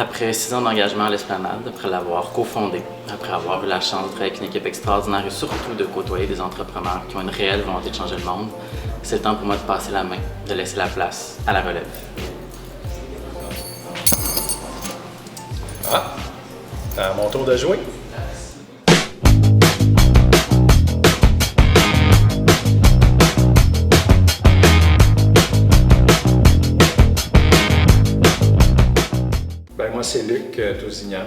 Après 6 ans d'engagement à l'Esplanade, après l'avoir cofondé, après avoir eu la chance de travailler avec une équipe extraordinaire et surtout de côtoyer des entrepreneurs qui ont une réelle volonté de changer le monde, c'est le temps pour moi de passer la main, de laisser la place à la relève. Ah, à mon tour de jouer. Moi, c'est Luc Tousignan.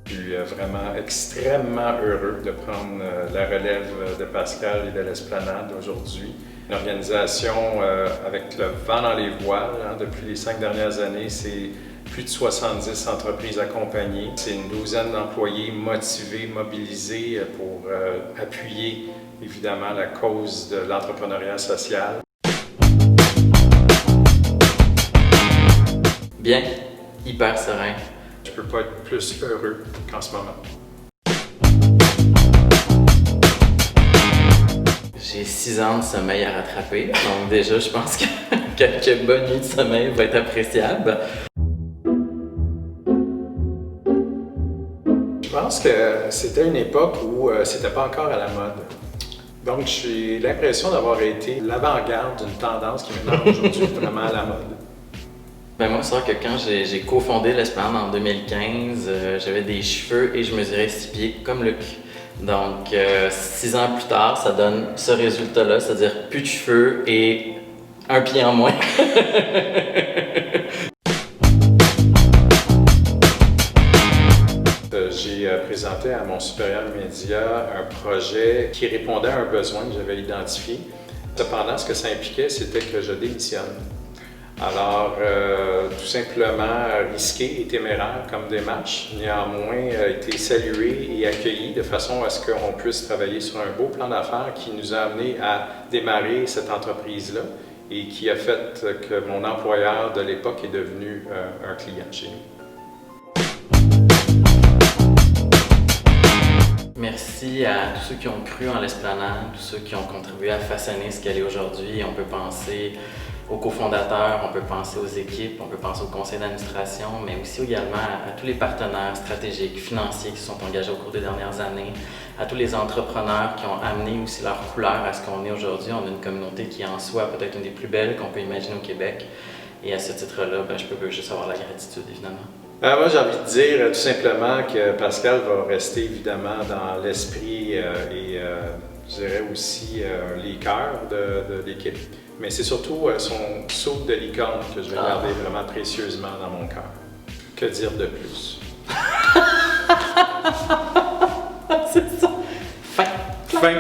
Je suis vraiment extrêmement heureux de prendre la relève de Pascal et de l'Esplanade aujourd'hui. Une organisation avec le vent dans les voiles. Depuis les 5 dernières années, c'est plus de 70 entreprises accompagnées. C'est une douzaine d'employés motivés, mobilisés pour appuyer évidemment la cause de l'entrepreneuriat social. Bien. Hyper serein. Je peux pas être plus heureux qu'en ce moment. J'ai 6 ans de sommeil à rattraper, donc déjà je pense que quelques bonnes nuits de sommeil vont être appréciables. Je pense que c'était une époque où c'était pas encore à la mode. Donc j'ai l'impression d'avoir été l'avant-garde d'une tendance qui maintenant aujourd'hui est vraiment à la mode. Ben moi, c'est vrai que quand j'ai cofondé l'Esplanade en 2015, j'avais des cheveux et je mesurais 6 pieds comme Luc. Donc, 6 ans plus tard, ça donne ce résultat-là, c'est-à-dire plus de cheveux et 1 pied en moins. J'ai présenté à mon supérieur immédiat un projet qui répondait à un besoin que j'avais identifié. Cependant, ce que ça impliquait, c'était que je démissionne. Alors, tout simplement risqué et téméraire comme démarche, néanmoins a été salué et accueilli de façon à ce qu'on puisse travailler sur un beau plan d'affaires qui nous a amené à démarrer cette entreprise-là et qui a fait que mon employeur de l'époque est devenu un client chez nous. Merci à tous ceux qui ont cru en l'Esplanade, tous ceux qui ont contribué à façonner ce qu'elle est aujourd'hui. On peut penser aux cofondateurs, on peut penser aux équipes, on peut penser au conseil d'administration, mais aussi également à tous les partenaires stratégiques, financiers qui se sont engagés au cours des dernières années, à tous les entrepreneurs qui ont amené aussi leur couleur à ce qu'on est aujourd'hui. On a une communauté qui est en soi peut-être une des plus belles qu'on peut imaginer au Québec. Et à ce titre-là, je peux juste avoir la gratitude, évidemment. Moi, j'ai envie de dire tout simplement que Pascal va rester évidemment dans l'esprit et je dirais aussi les cœurs de l'équipe. Mais c'est surtout son souffle de licorne que je vais garder vraiment précieusement dans mon cœur. Que dire de plus? C'est ça! Fin! Fin!